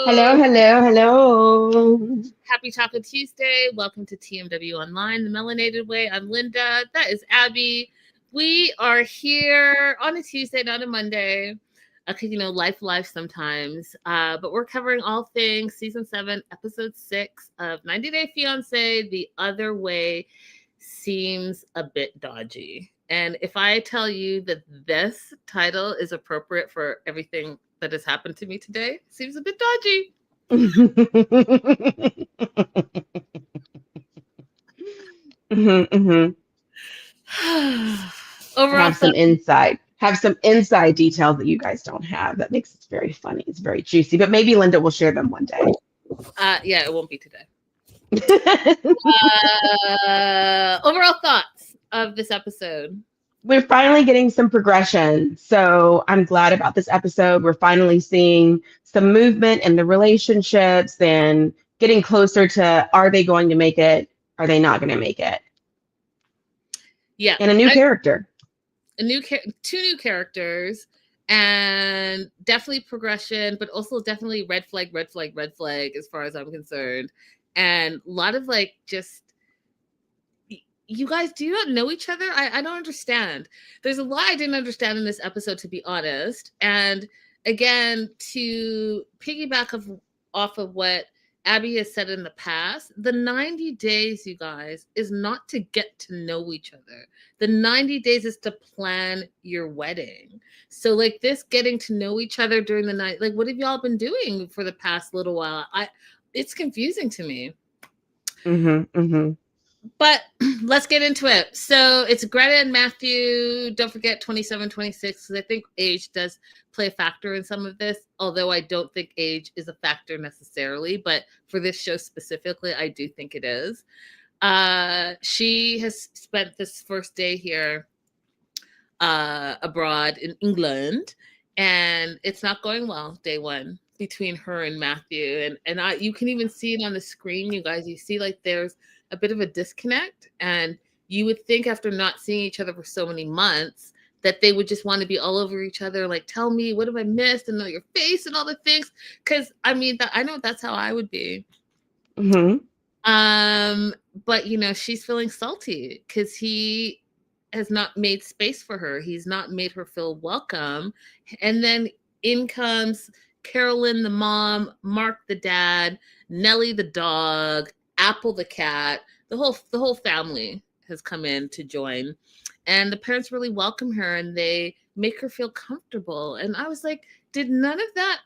Hello, Hello. hello, hello. Happy Taco Tuesday. Welcome to TMW Online, the Melanated Way. I'm Linda. That is Abby. We are here on a Tuesday, not a Monday. Because, life sometimes. But we're covering all things season 7, episode 6 of 90 Day Fiancé. The other way seems a bit dodgy. And if I tell you that this title is appropriate for everything that has happened to me today, seems a bit dodgy. Mhm. Overall Have some thought, inside. Have some inside details that you guys don't have. That makes it very funny. It's very juicy, but maybe Linda will share them one day. yeah, it won't be today. Overall thoughts of this episode. We're finally getting some progression. So I'm glad about this episode. We're finally seeing some movement in the relationships and getting closer to, are they going to make it? Are they not going to make it? Yeah, And a new character. Two new characters, and definitely progression, but also definitely red flag, red flag, red flag as far as I'm concerned, and a lot of just. You guys, do you not know each other? I don't understand. There's a lot I didn't understand in this episode, to be honest. And again, to piggyback off of what Abby has said in the past, the 90 days, you guys, is not to get to know each other. The 90 days is to plan your wedding. So this getting to know each other during the night, what have y'all been doing for the past little while? It's confusing to me. Mm-hmm, mm-hmm. But let's get into it. So it's Greta and Matthew. Don't forget 27, 26, because I think age does play a factor in some of this, although I don't think age is a factor necessarily. But for this show specifically, I do think it is. She has spent this first day here abroad in England, and it's not going well, day one, between her and Matthew. And you can even see it on the screen, you guys. You see there's a bit of a disconnect, and you would think after not seeing each other for so many months that they would just want to be all over each other, tell me, what have I missed, and know your face and all the things. Because I know that's how I would be. Mm-hmm. But she's feeling salty because he has not made space for her. He's not made her feel welcome. And then in comes Carolyn, the mom, Mark, the dad, Nellie, the dog, Apple, the cat. The whole family has come in to join, and the parents really welcome her and they make her feel comfortable. And I was like, did none of that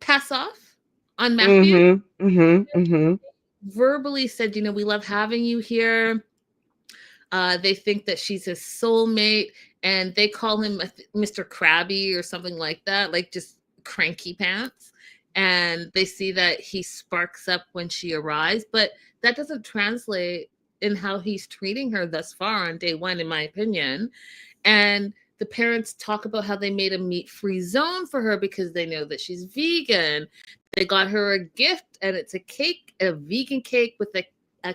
pass off on Matthew? Mm-hmm. Mm-hmm. Mm-hmm. Verbally said, we love having you here. They think that she's his soulmate, and they call him Mr. Krabby or something like that, just cranky pants. And they see that he sparks up when she arrives, but that doesn't translate in how he's treating her thus far on day one, in my opinion. And the parents talk about how they made a meat-free zone for her because they know that she's vegan. They got her a gift, and it's a cake, a vegan cake with a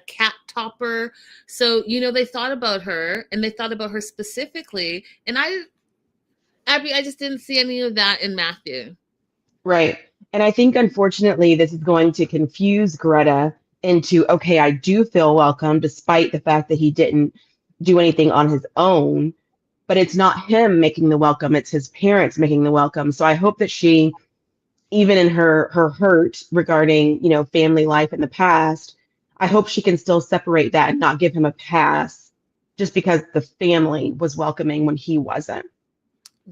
cat topper. So, they thought about her, and they thought about her specifically. And Abby, I just didn't see any of that in Matthew. Right. And I think, unfortunately, this is going to confuse Greta into, okay, I do feel welcome, despite the fact that he didn't do anything on his own. But it's not him making the welcome, it's his parents making the welcome. So I hope that she, even in her hurt regarding, family life in the past, I hope she can still separate that and not give him a pass just because the family was welcoming when he wasn't.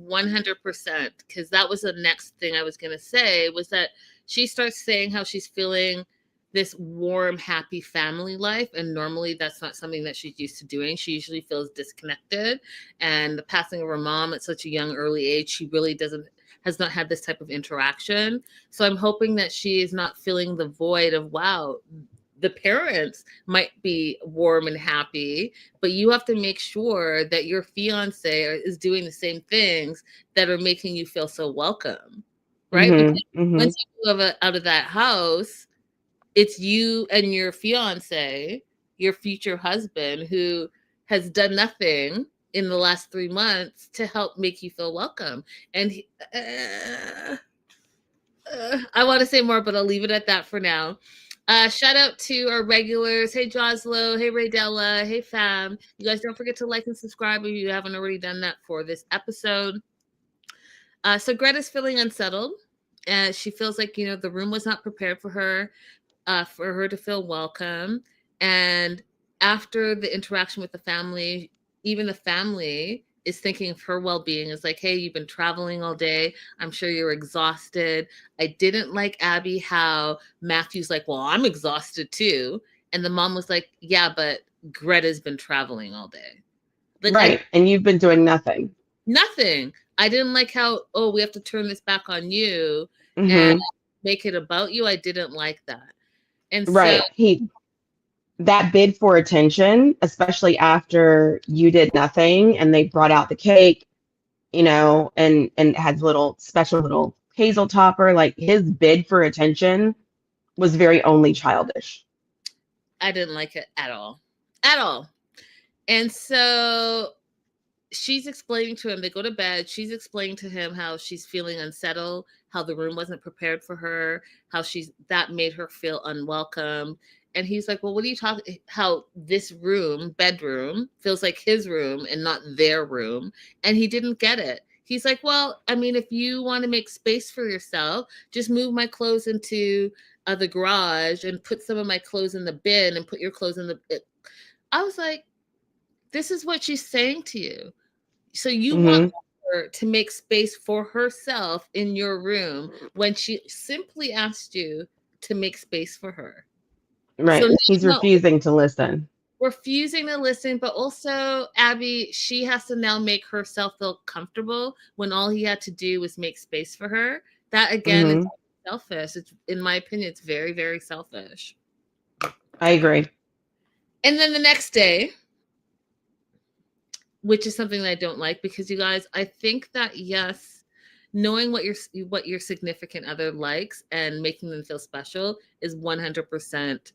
100%, because that was the next thing I was going to say, was that she starts saying how she's feeling this warm, happy family life, and normally that's not something that she's used to doing. She usually feels disconnected, and the passing of her mom at such a young early age, she really has not had this type of interaction. So I'm hoping that she is not feeling the void of, wow, the parents might be warm and happy, but you have to make sure that your fiance is doing the same things that are making you feel so welcome, right? Mm-hmm, Because mm-hmm. once you move out of that house, it's you and your fiance, your future husband, who has done nothing in the last 3 months to help make you feel welcome. And I want to say more, but I'll leave it at that for now. Shout out to our regulars. Hey, Joslo. Hey, Raydella. Hey, fam. You guys don't forget to like and subscribe if you haven't already done that for this episode. So Greta's feeling unsettled. She feels like, the room was not prepared for her to feel welcome. And after the interaction with the family, even the family is thinking of her well-being. It's like, hey, you've been traveling all day. I'm sure you're exhausted. I didn't like, Abby, how Matthew's like, well, I'm exhausted too. And the mom was like, yeah, but Greta's been traveling all day. Like, right. And you've been doing nothing. Nothing. I didn't like how, we have to turn this back on you and Mm-hmm. make it about you. I didn't like that. And so, Right. That bid for attention, especially after you did nothing and they brought out the cake, and had little special little hazel topper, like his bid for attention was very only childish. I didn't like it at all. At all. And so she's explaining to him, they go to bed. She's explaining to him how she's feeling unsettled, how the room wasn't prepared for her, how that made her feel unwelcome. And he's like, well, what are you talking, how this bedroom feels like his room and not their room. And he didn't get it. He's like, well, I mean, if you want to make space for yourself, just move my clothes into the garage and put some of my clothes in the bin and put your clothes in the. I was like, this is what she's saying to you. So you want Mm-hmm. her to make space for herself in your room when she simply asked you to make space for her. Right. So He's now, refusing to listen. refusing to listen, but also Abby, she has to now make herself feel comfortable when all he had to do was make space for her. That again is Mm-hmm. selfish. It's, in my opinion, it's very, very selfish. I agree. And then the next day, which is something that I don't like, because you guys, I think that yes, knowing what your significant other likes and making them feel special is 100%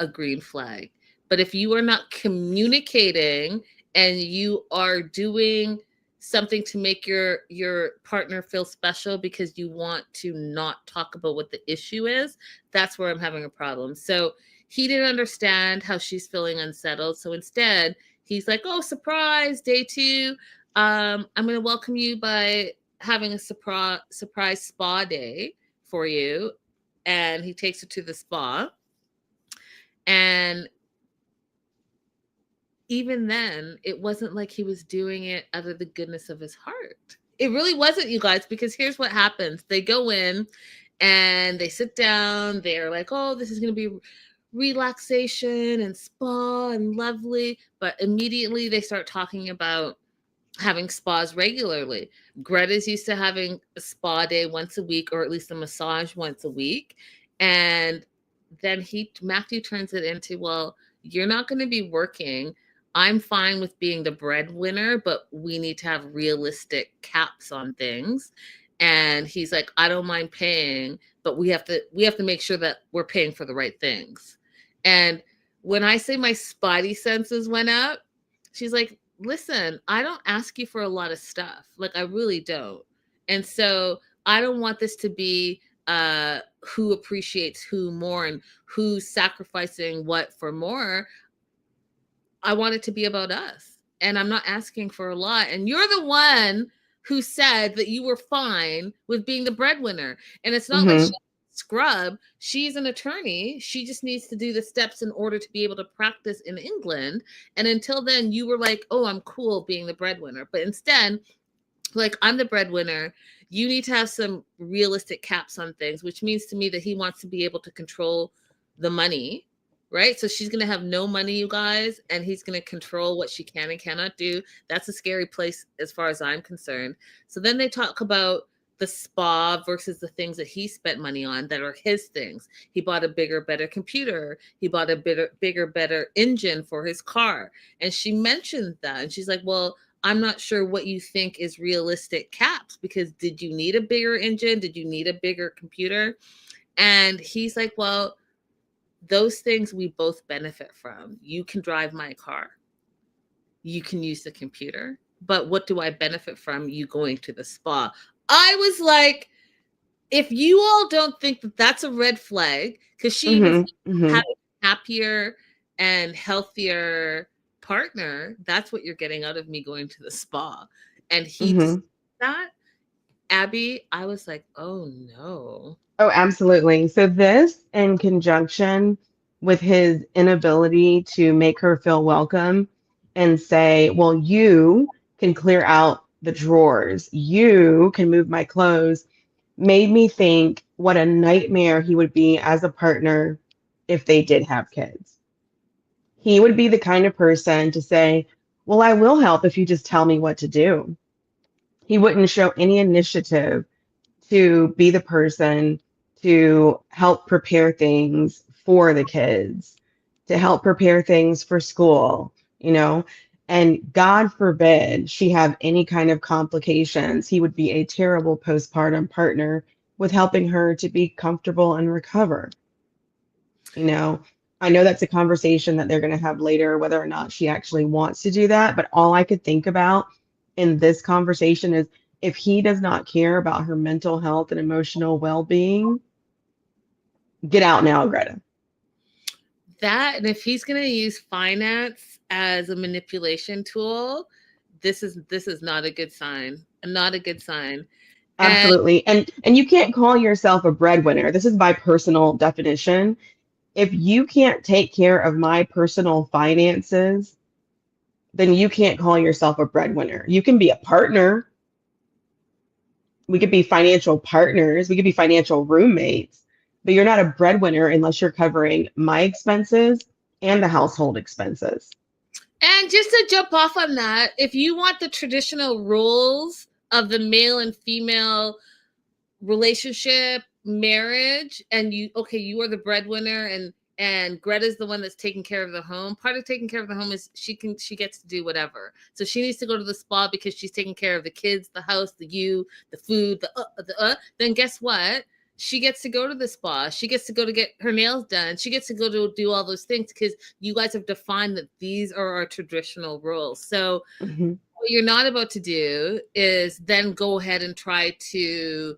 a green flag. But if you are not communicating and you are doing something to make your partner feel special because you want to not talk about what the issue is, that's where I'm having a problem. So he didn't understand how she's feeling unsettled. So instead, he's like, oh, surprise, day 2. I'm going to welcome you by having a surprise spa day for you. And he takes her to the spa. And even then, it wasn't like he was doing it out of the goodness of his heart. It really wasn't, you guys, because here's what happens. They go in and they sit down. They're like, oh, this is going to be relaxation and spa and lovely. But immediately they start talking about having spas regularly. Greta's used to having a spa day once a week, or at least a massage once a week. And then Matthew turns it into, well, you're not going to be working. I'm fine with being the breadwinner, but we need to have realistic caps on things. And he's like, I don't mind paying, but we have to make sure that we're paying for the right things. And when I say my spidey senses went up, she's like, listen, I don't ask you for a lot of stuff. Like, I really don't. And so I don't want this to be who appreciates who more and who's sacrificing what for more. I want it to be about us. And I'm not asking for a lot. And you're the one who said that you were fine with being the breadwinner. And it's not like Mm-hmm. she's a scrub. She's an attorney. She just needs to do the steps in order to be able to practice in England. And until then, you were like, oh, I'm cool being the breadwinner. But instead, like, I'm the breadwinner. You need to have some realistic caps on things, which means to me that he wants to be able to control the money, right? So she's going to have no money, you guys, and he's going to control what she can and cannot do. That's a scary place as far as I'm concerned. So then they talk about the spa versus the things that he spent money on that are his things. He bought a bigger, better computer. He bought a bigger, better engine for his car. And she mentioned that. And she's like, well, I'm not sure what you think is realistic caps, because did you need a bigger engine? Did you need a bigger computer? And he's like, well, those things we both benefit from. You can drive my car. you can use the computer, but what do I benefit from you going to the spa? I was like, if you all don't think that that's a red flag, because she even said Mm-hmm. Mm-hmm. having a happier and healthier partner, that's what you're getting out of me going to the spa. And he just Mm-hmm. that, Abby, I was like, oh no. Oh, absolutely. So this, in conjunction with his inability to make her feel welcome and say, well, you can clear out the drawers, you can move my clothes, made me think what a nightmare he would be as a partner if they did have kids. He would be the kind of person to say, well, I will help if you just tell me what to do. He wouldn't show any initiative to be the person to help prepare things for the kids, to help prepare things for school, you know. And God forbid she have any kind of complications. He would be a terrible postpartum partner with helping her to be comfortable and recover. You know, I know that's a conversation that they're going to have later, whether or not she actually wants to do that. But all I could think about in this conversation is if he does not care about her mental health and emotional well being, get out now, Greta. That, and if he's going to use finance as a manipulation tool, this is not a good sign. Not a good sign. And Absolutely. And you can't call yourself a breadwinner. This is my personal definition. If you can't take care of my personal finances, then you can't call yourself a breadwinner. You can be a partner. We could be financial partners, we could be financial roommates, but you're not a breadwinner unless you're covering my expenses and the household expenses. and just to jump off on that, if you want the traditional roles of the male and female relationship, marriage, and you are the breadwinner, and Greta's the one that's taking care of the home. Part of taking care of the home is she gets to do whatever. So she needs to go to the spa because she's taking care of the kids, the house, the food, then guess what? She gets to go to the spa. She gets to go to get her nails done. She gets to go to do all those things because you guys have defined that these are our traditional roles. So Hmm. what you're not about to do is then go ahead and try to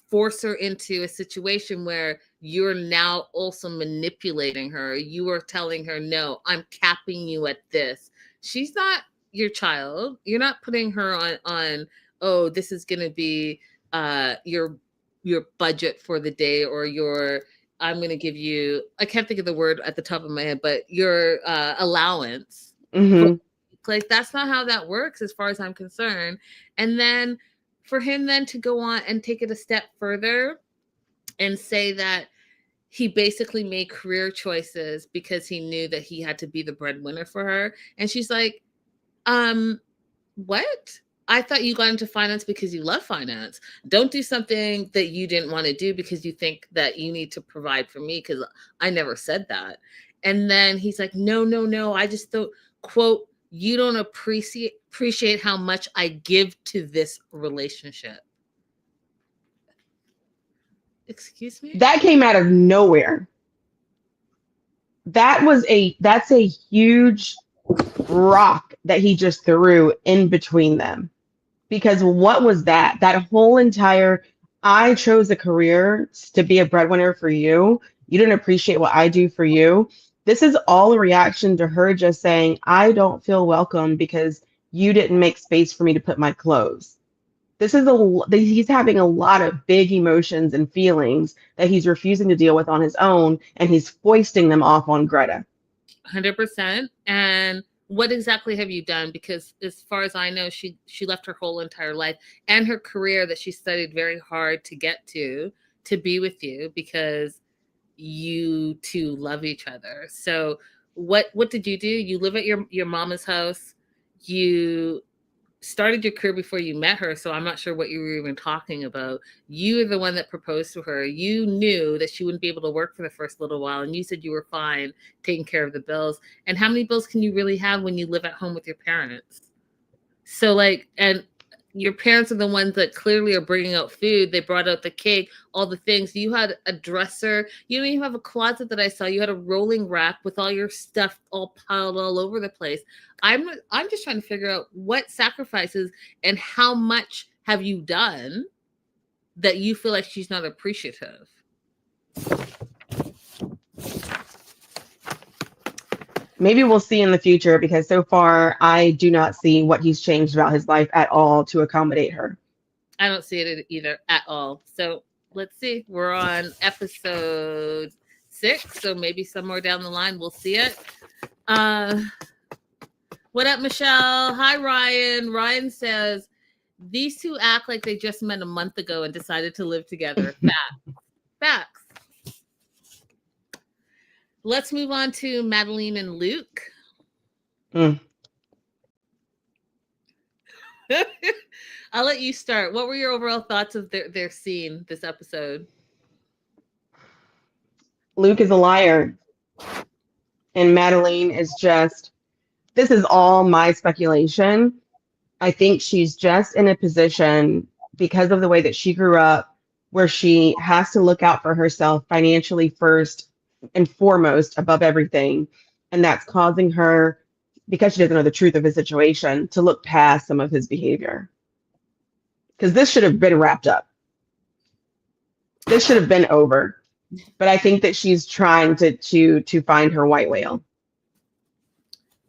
force her into a situation where you're now also manipulating her. You are telling her, no, I'm capping you at this. She's not your child. You're not putting her on oh, this is gonna be your budget for the day, or your I'm gonna give you, I can't think of the word at the top of my head, but your allowance for, Hmm. like, that's not how that works as far as I'm concerned. And then for him then to go on and take it a step further and say that he basically made career choices because he knew that he had to be the breadwinner for her. And she's like, um, what? I thought you got into finance because you love finance. Don't do something that you didn't want to do because you think that you need to provide for me, because I never said that. And then he's like, no, no, no. I just thought, quote, you don't appreciate how much I give to this relationship. Excuse me? That came out of nowhere. That's a huge rock that he just threw in between them. Because what was that? That whole entire, I chose a career to be a breadwinner for you. You didn't appreciate what I do for you. This is all a reaction to her just saying, I don't feel welcome because you didn't make space for me to put my clothes. He's having a lot of big emotions and feelings that he's refusing to deal with on his own, and he's foisting them off on Greta. 100%. And what exactly have you done? Because as far as I know, she left her whole entire life and her career that she studied very hard to get to be with you, because you two love each other. So what did you do? You live at your mama's house. You started your career before you met her, so I'm not sure what you were even talking about. You were the one that proposed to her. You knew that she wouldn't be able to work for the first little while, and you said you were fine taking care of the bills. And how many bills can you really have when you live at home with your parents? So, like, and your parents are the ones that clearly are bringing out food. They brought out the cake, all the things. You had a dresser. You don't even have a closet that I saw. You had a rolling rack with all your stuff all piled all over the place. I'm just trying to figure out what sacrifices and how much have you done that you feel like she's not appreciative. Maybe we'll see in the future, because so far I do not see what he's changed about his life at all to accommodate her. I don't see it either at all. So let's see. We're on episode 6, so maybe somewhere down the line we'll see it. What up, Michelle? Hi, Ryan. Ryan says, these two act like they just met a month ago and decided to live together. Facts. Let's move on to Madeline and Luke. I'll let you start. What were your overall thoughts of their scene this episode? Luke is a liar. And Madeline is just, this is all my speculation. I think she's just in a position, because of the way that she grew up, where she has to look out for herself financially first and foremost above everything. And that's causing her, because she doesn't know the truth of his situation, to look past some of his behavior. Because this should have been wrapped up. This should have been over. But I think that she's trying to find her white whale.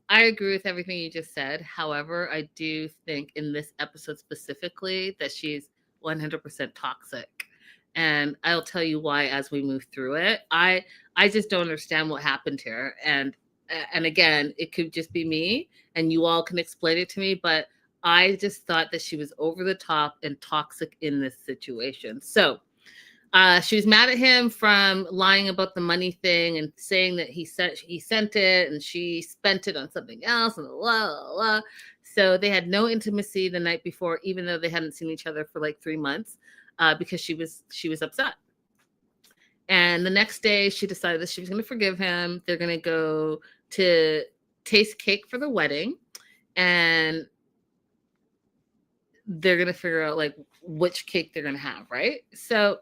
I agree with everything you just said. However, I do think in this episode specifically that she's 100% toxic. And I'll tell you why as we move through it. I just don't understand what happened here. And again, it could just be me, and you all can explain it to me, but I just thought that she was over the top and toxic in this situation. So she was mad at him from lying about the money thing and saying that he sent it and she spent it on something else and blah, blah, blah. So they had no intimacy the night before, even though they hadn't seen each other for like 3 months, because she was upset. And the next day she decided that she was going to forgive him. They're going to go to taste cake for the wedding, and they're going to figure out like which cake they're going to have, right? So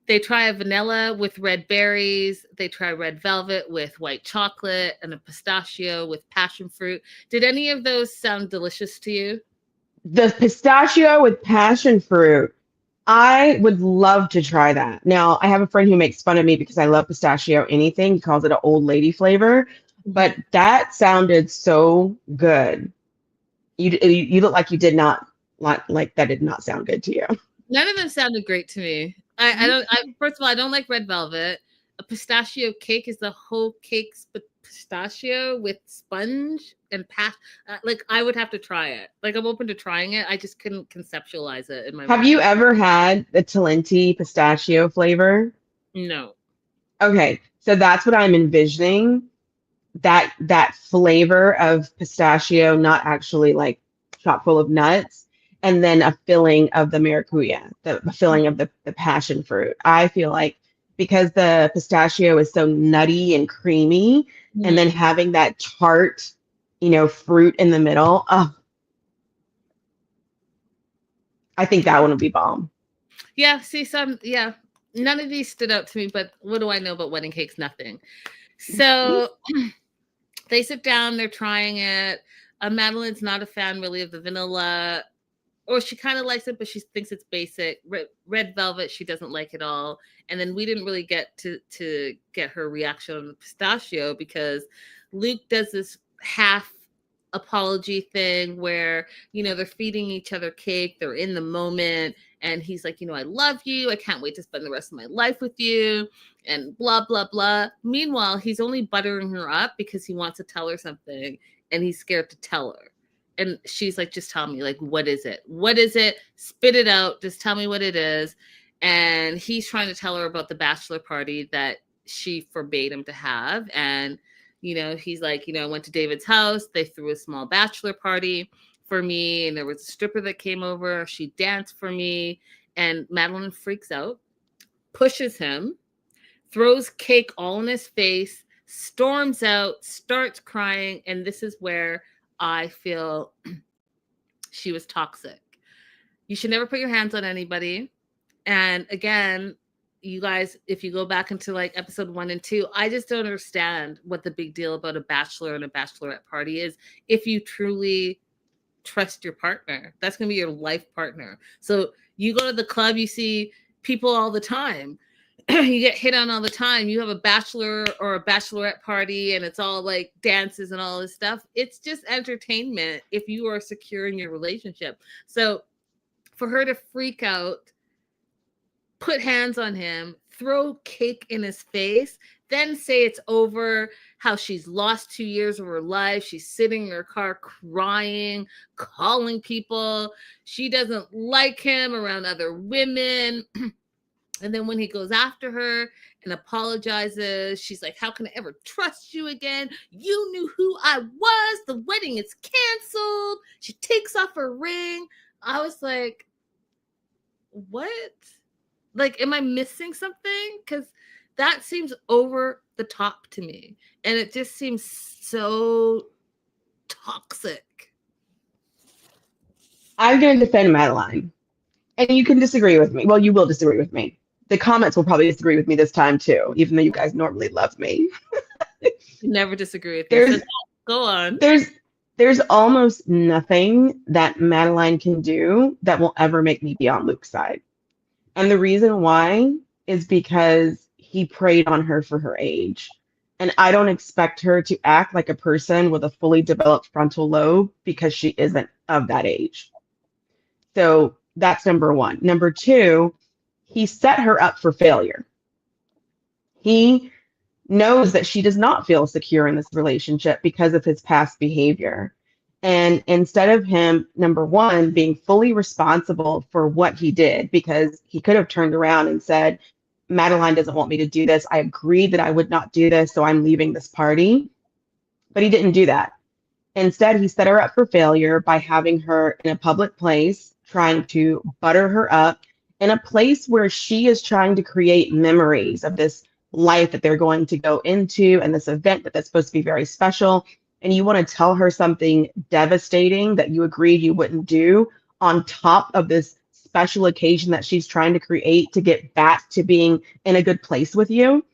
they try a vanilla with red berries. They try red velvet with white chocolate, and a pistachio with passion fruit. Did any of those sound delicious to you? The pistachio with passion fruit, I would love to try that. Now, I have a friend who makes fun of me because I love pistachio anything. He calls it an old lady flavor. But that sounded so good. You look like you did not like that did not sound good to you. None of them sounded great to me. First of all, I don't like red velvet. A pistachio cake is the whole cake pistachio with sponge and like I would have to try it. Like I'm open to trying it. I just couldn't conceptualize it in my mind. Have you ever had the Talenti pistachio flavor? No. Okay, so that's what I'm envisioning. That flavor of pistachio, not actually like chock full of nuts, and then a filling of the maracuya, the filling of the passion fruit. I feel like because the pistachio is so nutty and creamy, and then having that tart, fruit in the middle. Oh, I think that one would be bomb. Yeah, see none of these stood out to me, but what do I know about wedding cakes? Nothing. So they sit down, they're trying it. Madeline's not a fan really of the vanilla, or she kind of likes it, but she thinks it's basic. Red velvet, she doesn't like at all. And then we didn't really get to get her reaction on the pistachio, because Luke does this half apology thing where, they're feeding each other cake, they're in the moment, and he's like, I love you, I can't wait to spend the rest of my life with you, and blah blah blah. Meanwhile, he's only buttering her up because he wants to tell her something, and he's scared to tell her. And she's like, just tell me, like, what is it? What is it? Spit it out. Just tell me what it is. And he's trying to tell her about the bachelor party that she forbade him to have. And, he's like, I went to David's house. They threw a small bachelor party for me. And there was a stripper that came over. She danced for me. And Madeline freaks out, pushes him, throws cake all in his face, storms out, starts crying. And this is where I feel she was toxic. You should never put your hands on anybody. And again, you guys, if you go back into like episode 1 and 2, I just don't understand what the big deal about a bachelor and a bachelorette party is. If you truly trust your partner, that's going to be your life partner. So you go to the club, you see people all the time. You get hit on all the time. You have a bachelor or a bachelorette party and it's all like dances and all this stuff. It's just entertainment if you are secure in your relationship. So for her to freak out, put hands on him, throw cake in his face, then say it's over, how she's lost 2 years of her life. She's sitting in her car crying, calling people. She doesn't like him around other women. And then when he goes after her and apologizes, she's like, how can I ever trust you again? You knew who I was. The wedding is canceled. She takes off her ring. I was like, what? Like, am I missing something? Because that seems over the top to me. And it just seems so toxic. I'm going to defend Madeline. And you can disagree with me. Well, you will disagree with me. The comments will probably disagree with me this time too, even though you guys normally love me. Never disagree with you. So go on. There's almost nothing that Madeline can do that will ever make me be on Luke's side. And the reason why is because he preyed on her for her age. And I don't expect her to act like a person with a fully developed frontal lobe because she isn't of that age. So that's number one. Number two, he set her up for failure. He knows that she does not feel secure in this relationship because of his past behavior. And instead of him, number one, being fully responsible for what he did, because he could have turned around and said, Madeline doesn't want me to do this. I agreed that I would not do this, so I'm leaving this party. But he didn't do that. Instead, he set her up for failure by having her in a public place, trying to butter her up in a place where she is trying to create memories of this life that they're going to go into and this event that's supposed to be very special. And you want to tell her something devastating that you agreed you wouldn't do on top of this special occasion that she's trying to create to get back to being in a good place with you.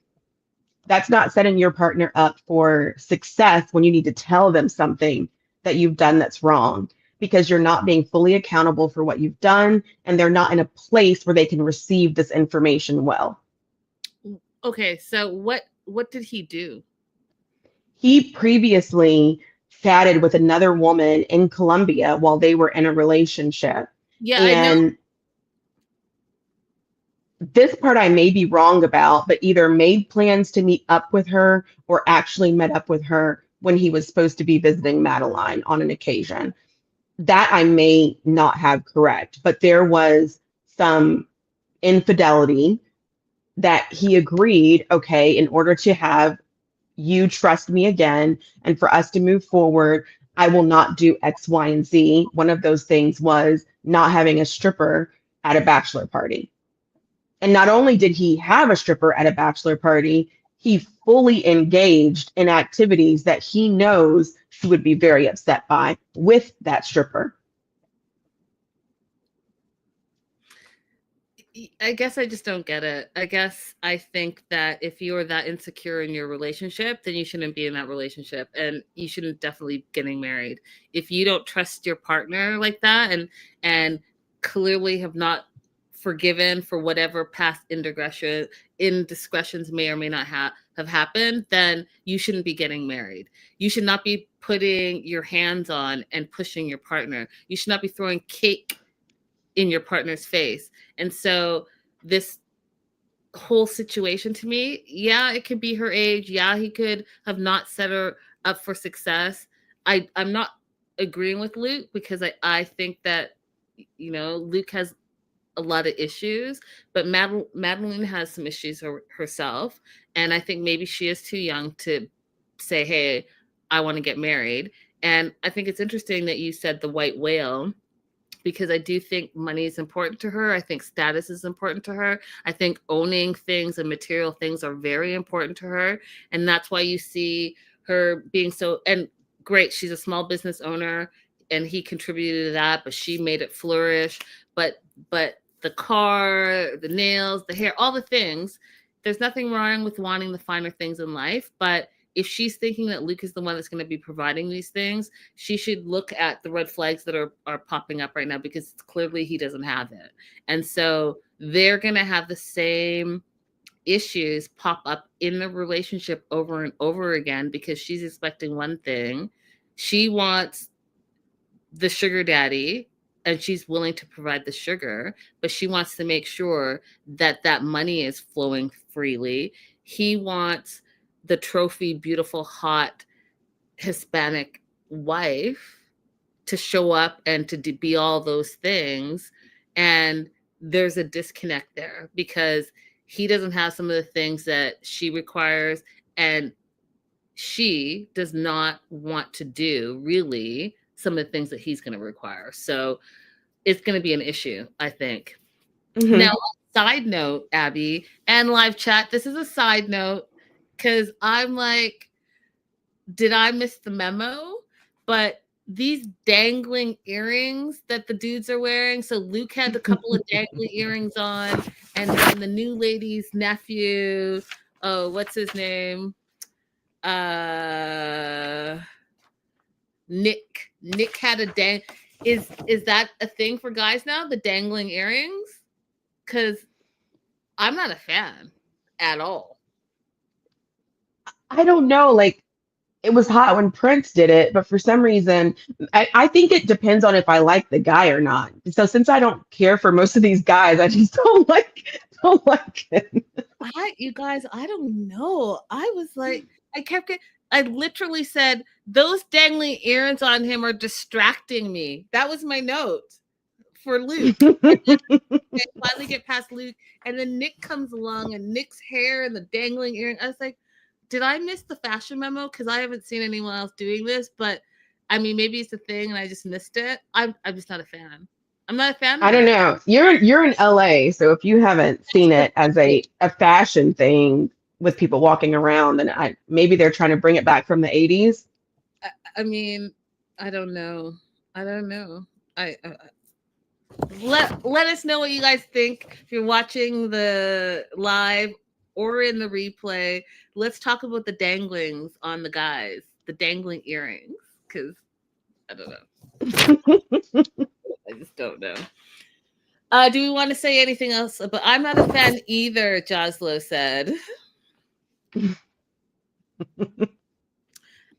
That's not setting your partner up for success when you need to tell them something that you've done that's wrong, because you're not being fully accountable for what you've done and they're not in a place where they can receive this information well. Okay, so what did he do? He previously chatted with another woman in Colombia while they were in a relationship. Yeah, and I know. This part I may be wrong about, but either made plans to meet up with her or actually met up with her when he was supposed to be visiting Madeline on an occasion. That I may not have correct, but there was some infidelity that he agreed, okay, in order to have you trust me again and for us to move forward, I will not do X, Y, and Z. One of those things was not having a stripper at a bachelor party. And not only did he have a stripper at a bachelor party, he fully engaged in activities that he knows she would be very upset by with that stripper. I guess I just don't get it. I guess I think that if you're that insecure in your relationship, then you shouldn't be in that relationship and you shouldn't definitely be getting married. If you don't trust your partner like that and clearly have not forgiven for whatever past indiscretions may or may not have happened, then you shouldn't be getting married. You should not be putting your hands on and pushing your partner. You should not be throwing cake in your partner's face. And so this whole situation to me, yeah, it could be her age. Yeah, he could have not set her up for success. I'm not agreeing with Luke because I think that, you know, Luke has a lot of issues, but Madeline has some issues herself. And I think maybe she is too young to say, hey, I want to get married. And I think it's interesting that you said the white whale, because I do think money is important to her. I think status is important to her. I think owning things and material things are very important to her. And that's why you see her being so, and great, she's a small business owner. and he contributed to that, but she made it flourish. But the car, the nails, the hair, all the things, there's nothing wrong with wanting the finer things in life. But if she's thinking that Luke is the one that's going to be providing these things, she should look at the red flags that are popping up right now, because clearly he doesn't have it. And so they're going to have the same issues pop up in the relationship over and over again, because she's expecting one thing. She wants the sugar daddy, and she's willing to provide the sugar, but she wants to make sure that that money is flowing freely. He wants the trophy, beautiful, hot Hispanic wife to show up and to be all those things. And there's a disconnect there, because he doesn't have some of the things that she requires, and she does not want to do really some of the things that he's going to require. So it's going to be an issue, I think. Mm-hmm. Now, side note, Abby, and live chat, this is a side note, because I'm like, did I miss the memo? But these dangling earrings that the dudes are wearing. So Luke had a couple of dangling earrings on, and then the new lady's nephew, what's his name? Nick had a is that a thing for guys now, the dangling earrings? Because I'm not a fan at all. I don't know, like, it was hot when Prince did it, but for some reason, I think it depends on if I like the guy or not. So since I don't care for most of these guys, I just don't like it. You guys, I don't know. I was like, I literally said, those dangling earrings on him are distracting me. That was my note for Luke. I finally get past Luke, and then Nick comes along, and Nick's hair and the dangling earring. I was like, did I miss the fashion memo? Because I haven't seen anyone else doing this, but I mean, maybe it's a thing and I just missed it. I'm just not a fan. I'm not a fan. I don't know. You're in LA, so if you haven't seen it as a fashion thing with people walking around, then maybe they're trying to bring it back from the 80s. I mean, I don't know. Let us know what you guys think if you're watching the live or in the replay. Let's talk about the danglings on the guys, the dangling earrings, because I don't know. I just don't know. Do we want to say anything else? But I'm not a fan either, Joslo said.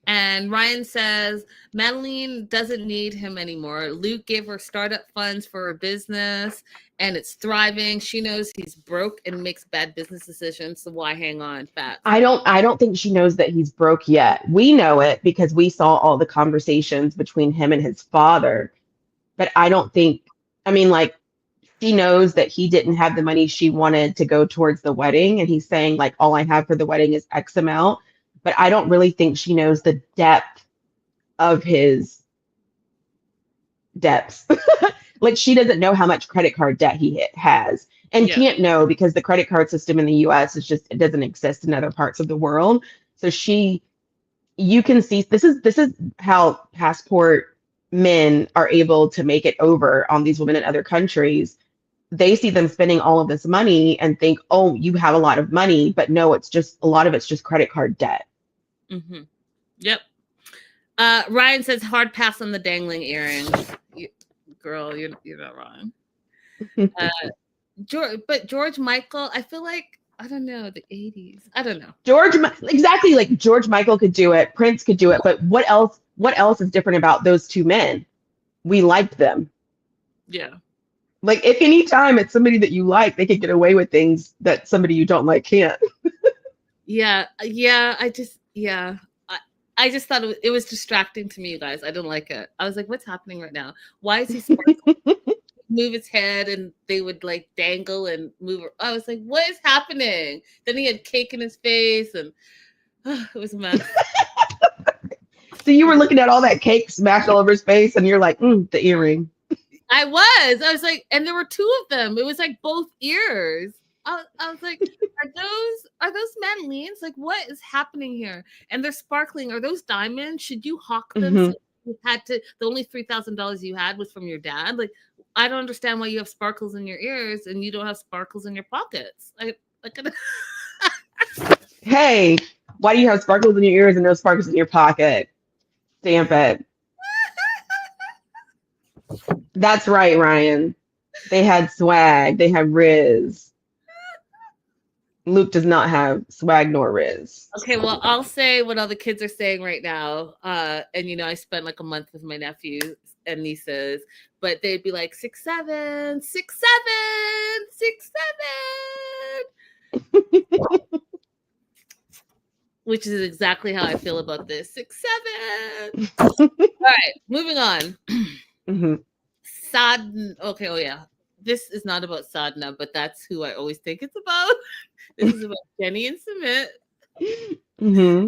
And Ryan says, Madeline doesn't need him anymore. Luke gave her startup funds for her business, and it's thriving. She knows he's broke and makes bad business decisions, so why hang on, Fat? I don't think she knows that he's broke yet. We know it because we saw all the conversations between him and his father. But I don't think, I mean, like, she knows that he didn't have the money she wanted to go towards the wedding, and he's saying, like, all I have for the wedding is X amount. But I don't really think she knows the depth of his depths. Like, she doesn't know how much credit card debt he has, and can't know, because the credit card system in the US is just, it doesn't exist in other parts of the world. So you can see, this is how passport men are able to make it over on these women in other countries. They see them spending all of this money and think, oh, you have a lot of money, but no, it's just, a lot of it's just credit card debt. Mm-hmm. Yep. Ryan says, hard pass on the dangling earrings. Girl, you're not wrong. George Michael, I feel like, I don't know, the 80s. I don't know. Exactly, like George Michael could do it, Prince could do it, but what else is different about those two men? We liked them. Yeah. Like, if any time it's somebody that you like, they could get away with things that somebody you don't like can't. I just thought it was distracting to me, you guys. I didn't like it. I was like, what's happening right now? Why is he sparkling? Move his head and they would like dangle and move. I was like, what is happening? Then he had cake in his face, and it was a mess. So you were looking at all that cake smashed all over his face, and you're like, the earring. I was like, and there were two of them. It was like both ears. I was like, are those Madeleines? Like, what is happening here? And they're sparkling. Are those diamonds? Should you hawk them? Mm-hmm. you had to, the only $3,000 you had was from your dad. Like, I don't understand why you have sparkles in your ears and you don't have sparkles in your pockets. Like Hey, why do you have sparkles in your ears and no sparkles in your pocket? Stamp it. That's right, Ryan. They had swag. They had Riz. Luke does not have swag nor Riz. Okay, well, I'll say what all the kids are saying right now. And I spent like a month with my nephews and nieces, but they'd be like 6'7", 6'7", 6'7", which is exactly how I feel about this. 6'7". All right, moving on. Mm-hmm. Sadhna. Okay, oh yeah. This is not about Sadhna, but that's who I always think it's about. This is about Jenny and Sumit. Mm-hmm.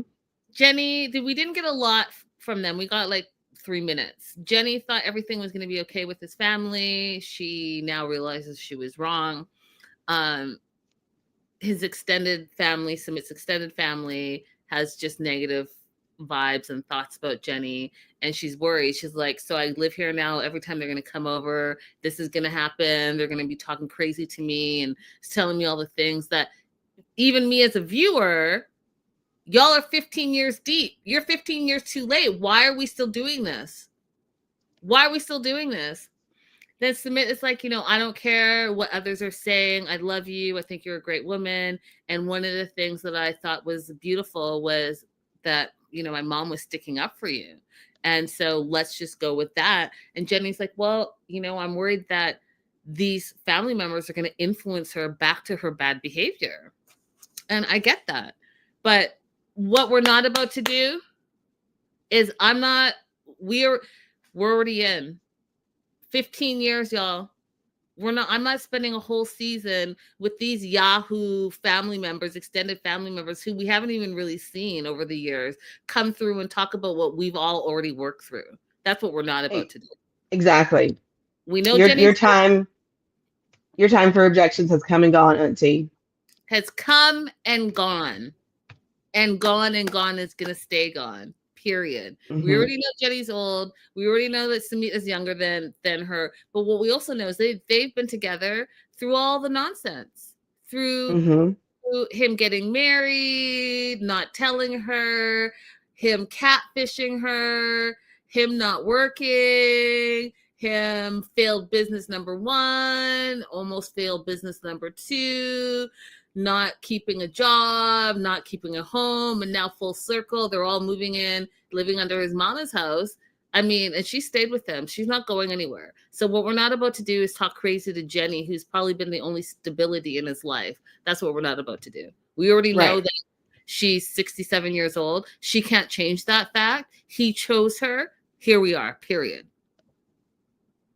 Jenny, we didn't get a lot from them. We got like 3 minutes. Jenny thought everything was going to be okay with his family. She now realizes she was wrong. His extended family, Sumit's extended family, has just negative vibes and thoughts about Jenny, and she's worried. She's like, so I live here now. Every time they're going to come over, this is going to happen. They're going to be talking crazy to me and telling me all the things that even me as a viewer, y'all are 15 years deep. You're 15 years too late. Why are we still doing this? Why are we still doing this? Then Sumit is like, I don't care what others are saying. I love you. I think you're a great woman. And one of the things that I thought was beautiful was that, my mom was sticking up for you. And so let's just go with that. And Jenny's like, well, I'm worried that these family members are going to influence her back to her bad behavior. And I get that. But what we're not about to do is we're already in 15 years, y'all. I'm not spending a whole season with these Yahoo family members, extended family members who we haven't even really seen over the years come through and talk about what we've all already worked through. That's what we're not about to do. Exactly. We know your time for objections has come and gone, Auntie. Has come and gone. And gone and gone is going to stay gone. Period. Mm-hmm. We already know Jenny's old. We already know that Sumit is younger than her. But what we also know is they've been together through all the nonsense. Through him getting married, not telling her, him catfishing her, him not working, him failed business number 1, almost failed business number 2, not keeping a job, not keeping a home, and now full circle, they're all moving in, living under his mama's house. I mean, and she stayed with him. She's not going anywhere. So what we're not about to do is talk crazy to Jenny, who's probably been the only stability in his life. That's what we're not about to do. We already know that she's 67 years old. She can't change that fact. He chose her. Here we are, period.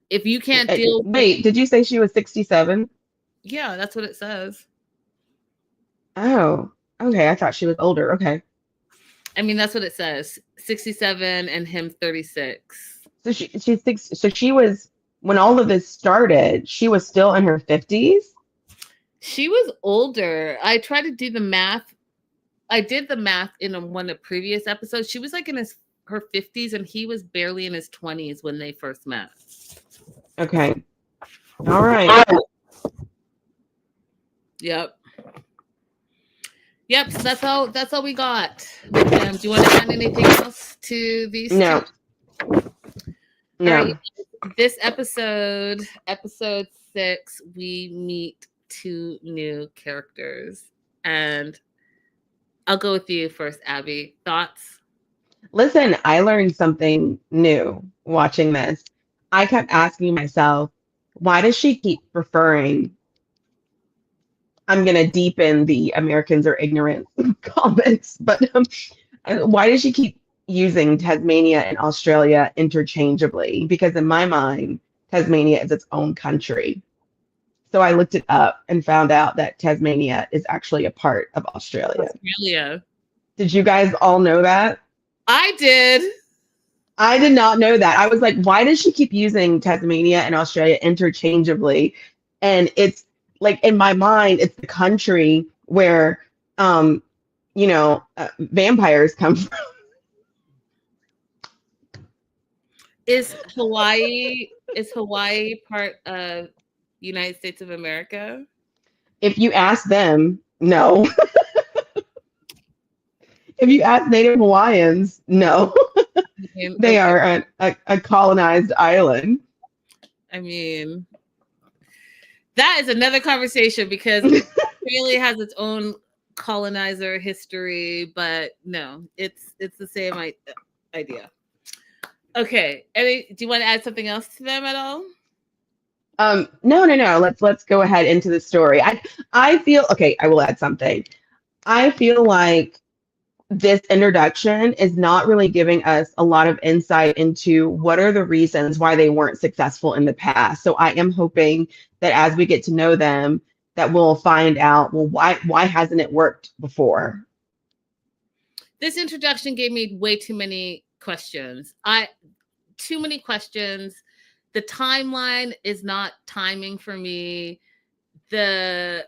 If you can't deal... Wait, did you say she was 67? Yeah, that's what it says. Oh, okay. I thought she was older. Okay. I mean, that's what it says. 67 and him 36. So she's 6. So she was, when all of this started, she was still in her 50s? She was older. I tried to do the math. I did the math in one of the previous episodes. She was like in her 50s and he was barely in his 20s when they first met. Okay. All right. Yep. So that's all we got. Do you want to add anything else to these? No. No. All right. This episode 6, we meet 2 new characters. And I'll go with you first, Abby. Thoughts? Listen, I learned something new watching this. I kept asking myself, why does she keep preferring... I'm going to deepen the Americans are ignorant comments, but why does she keep using Tasmania and Australia interchangeably? Because in my mind, Tasmania is its own country. So I looked it up and found out that Tasmania is actually a part of Australia. Did you guys all know that? I did. I did not know that. I was like, why does she keep using Tasmania and Australia interchangeably? And it's like, in my mind, it's the country where, vampires come from. Is Hawaii part of United States of America? If you ask them, no. If you ask Native Hawaiians, no. They Okay. are a colonized island. I mean, that is another conversation because Australia has its own colonizer history, but no, it's the same idea. Okay. Do you want to add something else to them at all? No. Let's go ahead into the story. I feel okay. I will add something. I feel like this introduction is not really giving us a lot of insight into what are the reasons why they weren't successful in the past. So I am hoping that as we get to know them, that we'll find out, well, why hasn't it worked before? This introduction gave me way too many questions. Too many questions. The timeline is not timing for me. The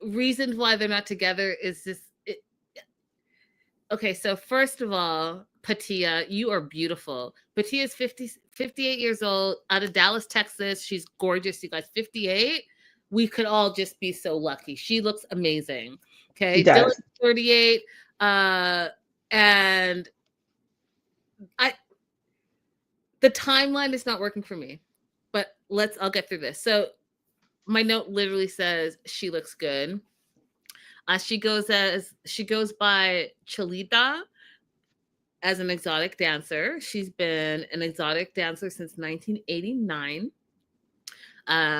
reasons why they're not together is this. Okay, so first of all, Patia, you are beautiful. Patia is 58 years old, out of Dallas, Texas. She's gorgeous, you guys. 58. We could all just be so lucky. She looks amazing. She Okay, Dylan's does. 38. And I the timeline is not working for me. But I'll get through this. So my note literally says she looks good. She goes by Chalita as an exotic dancer. She's been an exotic dancer since 1989,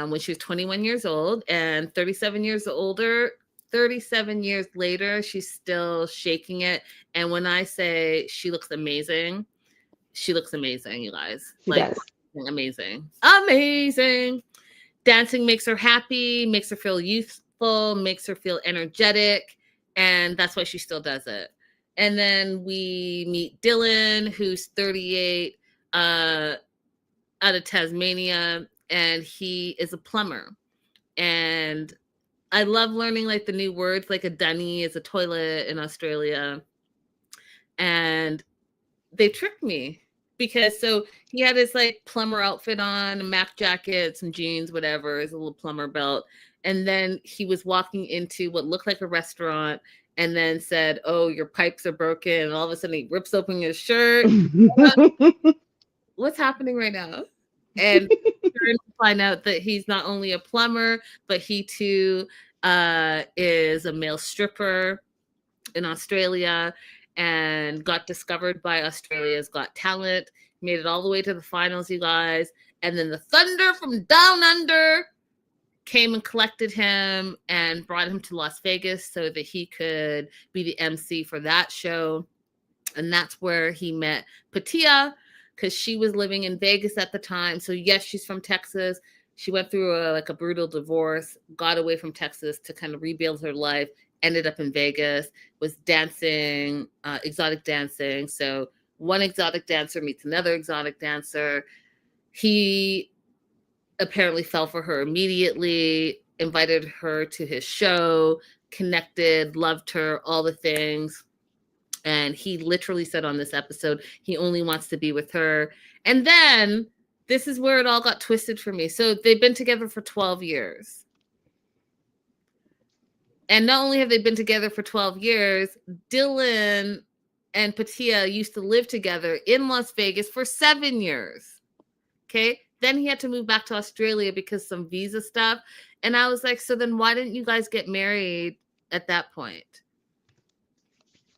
when she was 21 years old, and 37 years older. 37 years later, she's still shaking it. And when I say she looks amazing, you guys. She Like, does. amazing. Dancing makes her happy, makes her feel youthful, makes her feel energetic, and that's why she still does it. And then we meet Dylan, who's 38, out of Tasmania, and he is a plumber. And I love learning like the new words, like a dunny is a toilet in Australia. And they tricked me because so he had his like plumber outfit on, a Mac jacket, some jeans, whatever, his little plumber belt. And then he was walking into what looked like a restaurant and then said, "Oh, your pipes are broken." And all of a sudden he rips open his shirt. What's happening right now? And to find out that he's not only a plumber, but he too is a male stripper in Australia and got discovered by Australia's Got Talent, made it all the way to the finals, you guys. And then the Thunder from Down Under came and collected him and brought him to Las Vegas so that he could be the MC for that show. And that's where he met Patia, because she was living in Vegas at the time. So yes, she's from Texas. She went through a brutal divorce, got away from Texas to kind of rebuild her life, ended up in Vegas, was dancing, exotic dancing. So one exotic dancer meets another exotic dancer. He apparently fell for her immediately, invited her to his show, connected, loved her, all the things. And he literally said on this episode, he only wants to be with her. And then this is where it all got twisted for me. So they've been together for 12 years. And not only have they been together for 12 years, Dylan and Patia used to live together in Las Vegas for 7 years. Okay. Then he had to move back to Australia because some visa stuff. And I was like, so then why didn't you guys get married at that point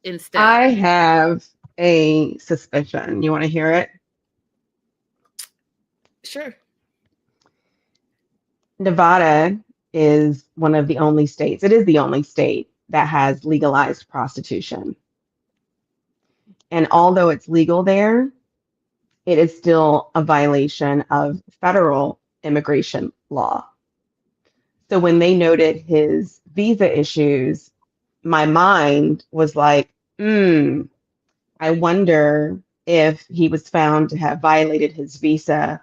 instead? I have a suspicion. You want to hear it? Sure. Nevada is one of the only states, it is the only state that has legalized prostitution. And although it's legal there, it is still a violation of federal immigration law. So when they noted his visa issues, my mind was like, I wonder if he was found to have violated his visa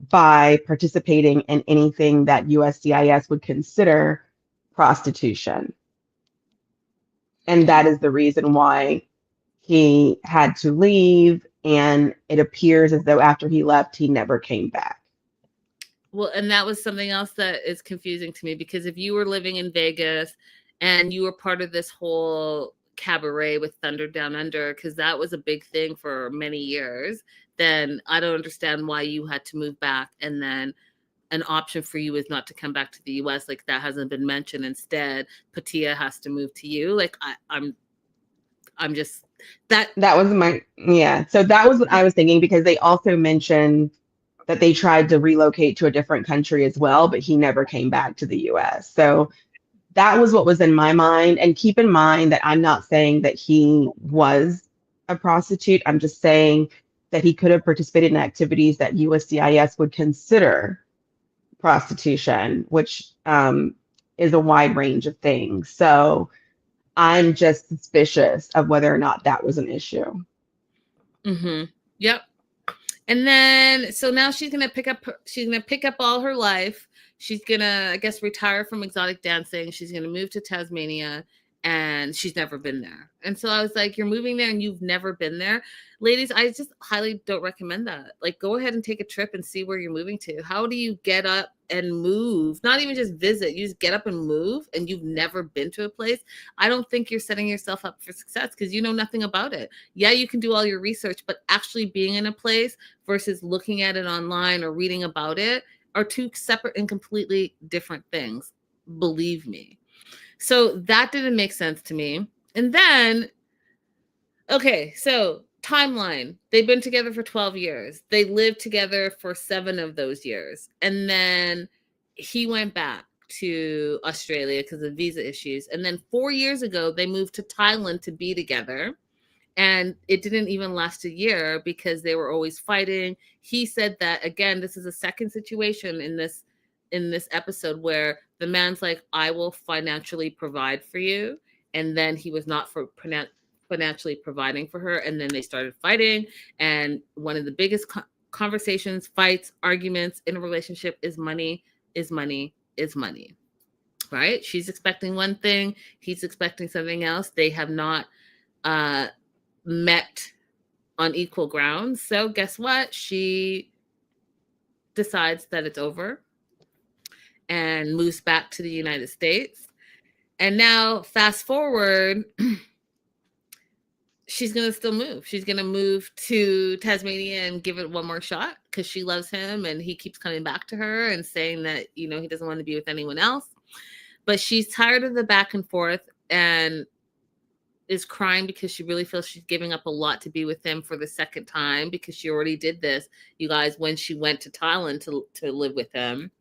by participating in anything that USCIS would consider prostitution. And that is the reason why he had to leave And it appears as though after he left, he never came back. Well, and that was something else that is confusing to me, because if you were living in Vegas and you were part of this whole cabaret with Thunder Down Under, because that was a big thing for many years, then I don't understand why you had to move back, and then an option for you is not to come back to the US. Like, that hasn't been mentioned. Instead, Patia has to move to you. Like, I'm just that. That was yeah. So that was what I was thinking, because they also mentioned that they tried to relocate to a different country as well, but he never came back to the US. So that was what was in my mind. And keep in mind that I'm not saying that he was a prostitute. I'm just saying that he could have participated in activities that USCIS would consider prostitution, which is a wide range of things. So I'm just suspicious of whether or not that was an issue. Mm-hmm. Yep. And then, so now she's gonna pick up all her life. She's gonna, I guess, retire from exotic dancing. She's gonna move to Tasmania, and she's never been there. And so I was like, you're moving there and you've never been there. Ladies, I just highly don't recommend that. Like, go ahead and take a trip and see where you're moving to. How do you get up and move? Not even just visit, you just get up and move, and you've never been to a place. I don't think you're setting yourself up for success, because you know nothing about it. Yeah, you can do all your research, but actually being in a place versus looking at it online or reading about it are two separate and completely different things. Believe me. So that didn't make sense to me. And then, okay, so timeline. They've been together for 12 years. They lived together for 7 of those years. And then he went back to Australia because of visa issues. And then 4 years ago, they moved to Thailand to be together. And it didn't even last a year because they were always fighting. He said that, again, this is a second situation in this episode where the man's like, I will financially provide for you. And then he was not financially providing for her. And then they started fighting. And one of the biggest conversations, fights, arguments in a relationship is money, is money, is money. Right? She's expecting one thing. He's expecting something else. They have not met on equal ground. So guess what? She decides that it's over and moves back to the United States. And now, fast forward, she's going to still move. She's going to move to Tasmania and give it one more shot because she loves him and he keeps coming back to her and saying that, you know, he doesn't want to be with anyone else. But she's tired of the back and forth and is crying because she really feels she's giving up a lot to be with him for the second time, because she already did this, you guys, when she went to Thailand to live with him.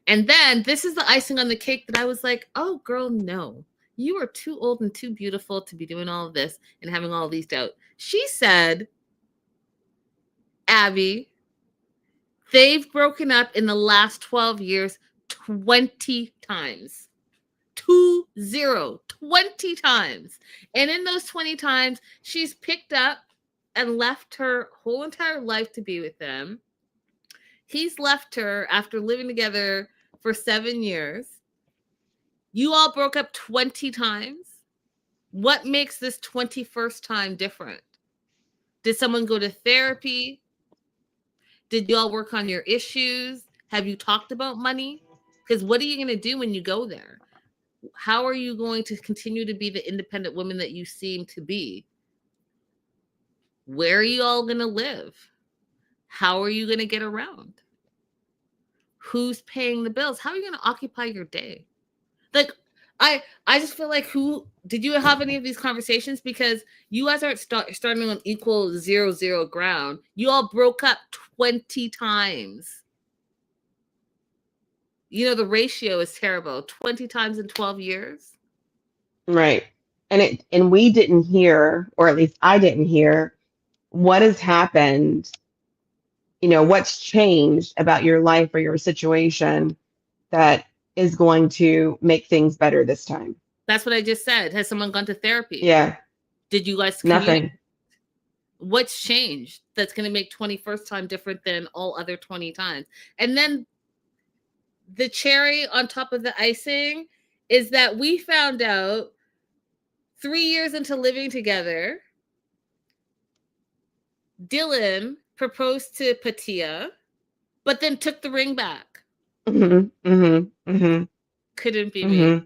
And then this is the icing on the cake that I was like, oh, girl, no. You are too old and too beautiful to be doing all of this and having all these doubts. She said, Abby, they've broken up in the last 12 years 20 times. 20 times. And in those 20 times, she's picked up and left her whole entire life to be with him. He's left her after living together for 7 years. You all broke up 20 times. What makes this 21st time different? Did someone go to therapy? Did you all work on your issues? Have you talked about money? Because what are you going to do when you go there? How are you going to continue to be the independent woman that you seem to be? Where are you all going to live? How are you going to get around? Who's paying the bills? How are you going to occupy your day? Like, I just feel like, who did you have any of these conversations? Because you guys aren't starting on equal 0-0 ground. You all broke up 20 times. You know, the ratio is terrible. 20 times in 12 years. Right. And we didn't hear, or at least I didn't hear, what has happened, you know, what's changed about your life or your situation that is going to make things better this time. That's what I just said. Has someone gone to therapy? Yeah. Did you guys Nothing. What's changed that's going to make 21st time different than all other 20 times? And then the cherry on top of the icing is that we found out 3 years into living together Dylan proposed to Patia, but then took the ring back. Couldn't be me.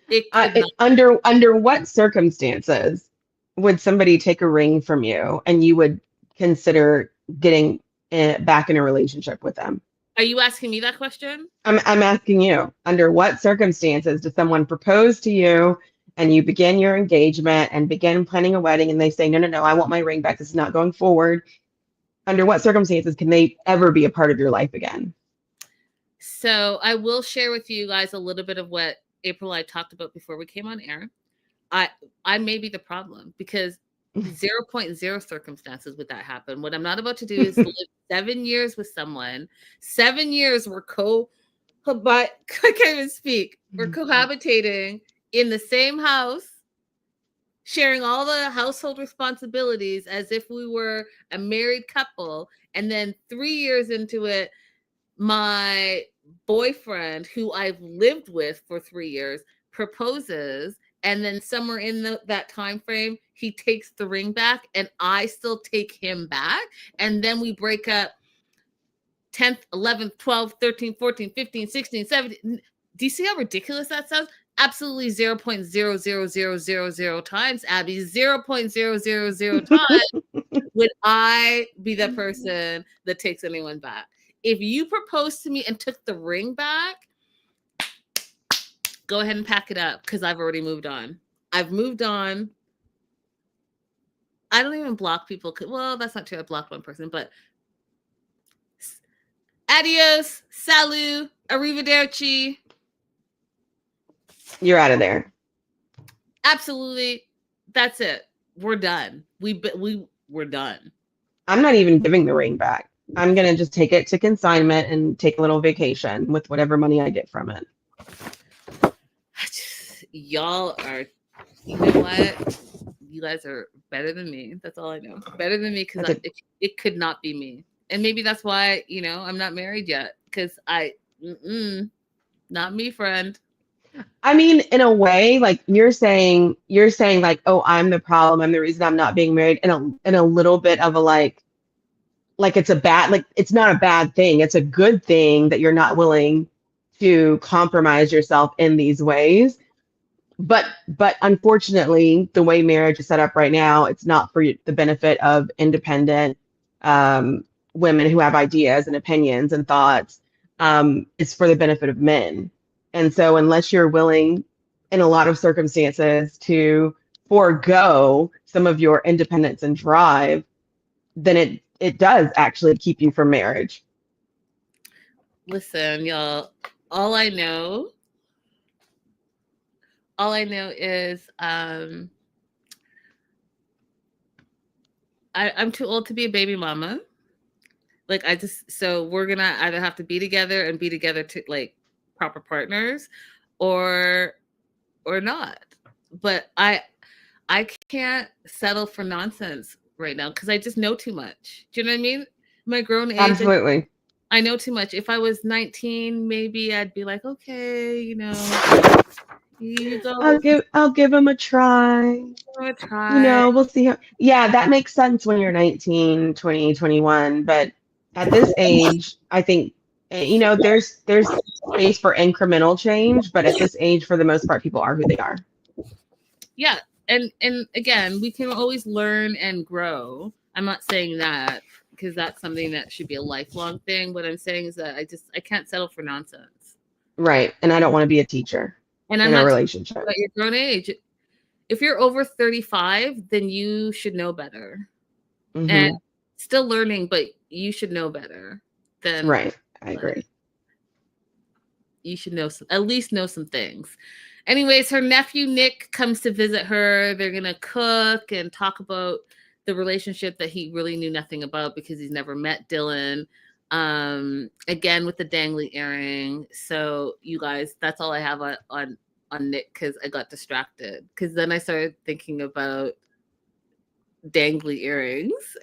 It could not. Under what circumstances would somebody take a ring from you and you would consider getting back in a relationship with them? Are you asking me that question? I'm asking you, under what circumstances does someone propose to you and you begin your engagement and begin planning a wedding and they say, no, no, no, I want my ring back. This is not going forward. Under what circumstances can they ever be a part of your life again? So I will share with you guys a little bit of what April and I talked about before we came on air. I may be the problem because 0.0 circumstances would that happen. What I'm not about to do is live 7 years with someone. 7 years we're I can't even speak. We're cohabitating in the same house, sharing all the household responsibilities as if we were a married couple. And then 3 years into it, my boyfriend, who I've lived with for 3 years, proposes, and then somewhere in that time frame, he takes the ring back, and I still take him back, and then we break up 10th, 11th, 12th, 13th, 14th, 15th, 16th, 17th. Do you see how ridiculous that sounds? Absolutely 0.00000 times, Abby. 0.000 times would I be the person that takes anyone back. If you proposed to me and took the ring back, go ahead and pack it up because I've already moved on. I've moved on. I don't even block people. Well, that's not true. I blocked one person, but adios, salut, arrivederci. You're out of there. Absolutely. That's it. We're done. We're done. I'm not even giving the ring back. I'm going to just take it to consignment and take a little vacation with whatever money I get from it. Y'all are, you know what? You guys are better than me. That's all I know. Better than me because it could not be me. And maybe that's why, I'm not married yet because not me, friend. I mean, in a way, like you're saying like, oh, I'm the problem. I'm the reason I'm not being married. In a little bit of a like it's a bad, like it's not a bad thing. It's a good thing that you're not willing to compromise yourself in these ways. But unfortunately, the way marriage is set up right now, it's not for the benefit of independent women who have ideas and opinions and thoughts. It's for the benefit of men. And so unless you're willing, in a lot of circumstances, to forego some of your independence and drive, then it does actually keep you from marriage. Listen, y'all, all I know is I'm too old to be a baby mama. Like so we're gonna either have to be together and be together to like proper partners or not. But I can't settle for nonsense right now because I just know too much. Do you know what I mean? My grown age. Absolutely. I know too much. If I was 19, maybe I'd be like, okay, you go. I'll give him a try. We'll see how. Yeah, that makes sense when you're 19, 20, 21. But at this age, I think, there's space for incremental change. But at this age, for the most part, people are who they are. Yeah. And again, we can always learn and grow. I'm not saying that because that's something that should be a lifelong thing. What I'm saying is that I can't settle for nonsense. Right. And I don't want to be a teacher in a relationship. At your grown age, if you're over 35, then you should know better. Mm-hmm. And still learning, but you should know better than right. I agree. You should at least know some things. Anyways, her nephew Nick comes to visit her. They're gonna cook and talk about the relationship that he really knew nothing about because he's never met Dylan. Again with the dangly earring. So you guys, that's all I have on Nick because I got distracted. Because then I started thinking about dangly earrings.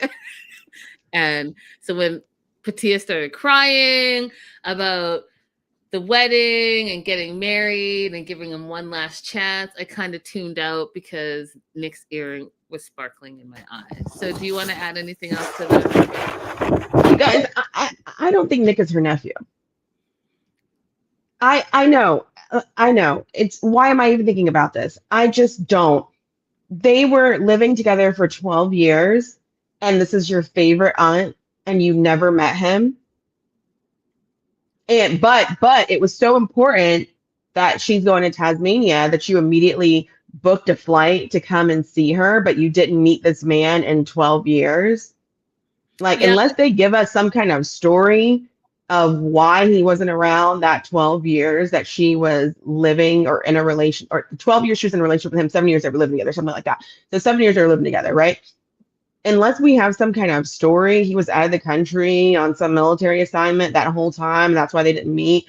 And so when Patia started crying about the wedding and getting married and giving him one last chance, I kind of tuned out because Nick's earring was sparkling in my eyes. So do you want to add anything else to that? You guys, I don't think Nick is her nephew. I know. I know. It's why am I even thinking about this? I just don't. They were living together for 12 years, and this is your favorite aunt, and you never met him. And but it was so important that she's going to Tasmania that you immediately booked a flight to come and see her, but you didn't meet this man in 12 years. Like, Yeah, unless they give us some kind of story of why he wasn't around that 12 years that she was living or in a relation, or 12 years she was in a relationship with him, 7 years they were living together, something like that. So 7 years they were living together, right? Unless we have some kind of story, he was out of the country on some military assignment that whole time. That's why they didn't meet.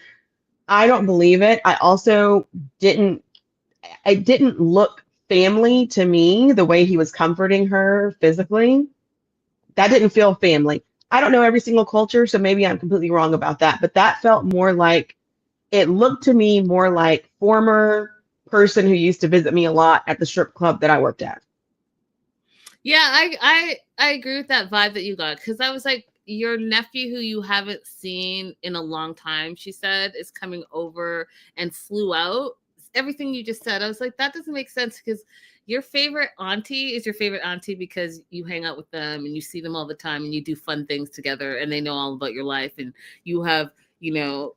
I don't believe it. I also didn't, it didn't look family to me the way he was comforting her physically. That didn't feel family. I don't know every single culture, so maybe I'm completely wrong about that, but that felt more like, it looked to me more like former person who used to visit me a lot at the strip club that I worked at. yeah, I agree with that vibe that you got, because I was like, your nephew who you haven't seen in a long time, she said, is coming over and flew out. Everything you just said, I was like, that doesn't make sense, because your favorite auntie is your favorite auntie because you hang out with them and you see them all the time and you do fun things together and they know all about your life, and you have, you know,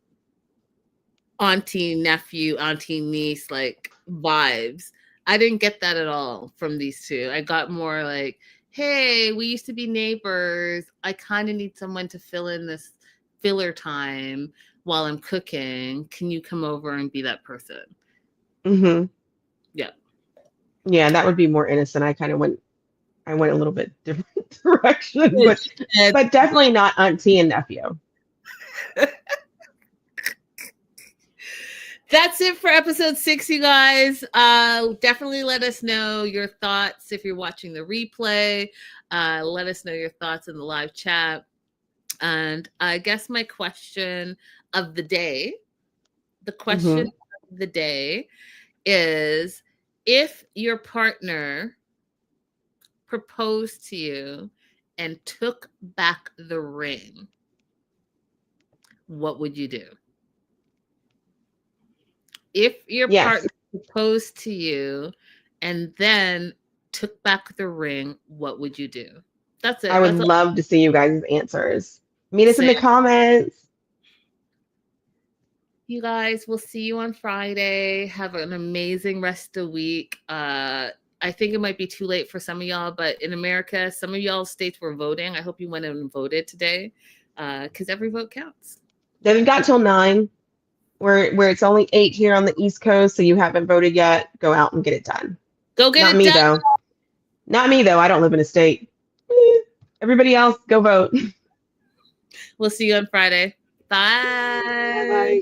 auntie, nephew, auntie, niece, like vibes. I didn't get that at all from these two. I got more like, hey, we used to be neighbors. I kind of need someone to fill in this filler time while I'm cooking. Can you come over and be that person? Hmm. Yeah. Yeah, that would be more innocent. I went a little bit different direction, And but definitely not auntie and nephew. that's it for episode 6, you guys. Definitely let us know your thoughts if you're watching the replay. Let us know your thoughts in the live chat. And I guess my question of the day, the question Hmm. of the day is, if your partner proposed to you and took back the ring, what would you do? If your Yes, partner proposed to you and then took back the ring, what would you do? That's I it. would That's all. love to see you guys' answers. Meet us in Same. the comments. You guys, we'll see you on Friday. Have an amazing rest of the week. I think it might be too late for some of y'all, but in America, some of y'all states were voting. I hope you went and voted today, because every vote counts. Then we've got till 9, where it's only 8 here on the East Coast, so you haven't voted yet. Go out and get it done. Go get Not it me done. though. Not me though. I don't live in a state. Everybody else, go vote. We'll see you on Friday. Bye Bye. bye.